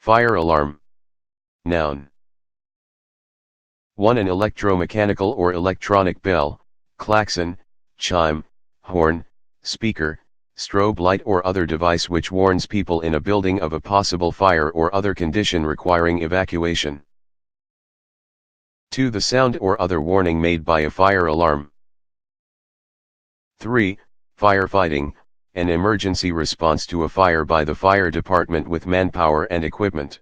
Fire alarm. Noun. 1. An electromechanical or electronic bell, klaxon, chime, horn, speaker, strobe light or other device which warns people in a building of a possible fire or other condition requiring evacuation. 2. The sound or other warning made by a fire alarm. 3. Firefighting, an emergency response to a fire by the fire department with manpower and equipment.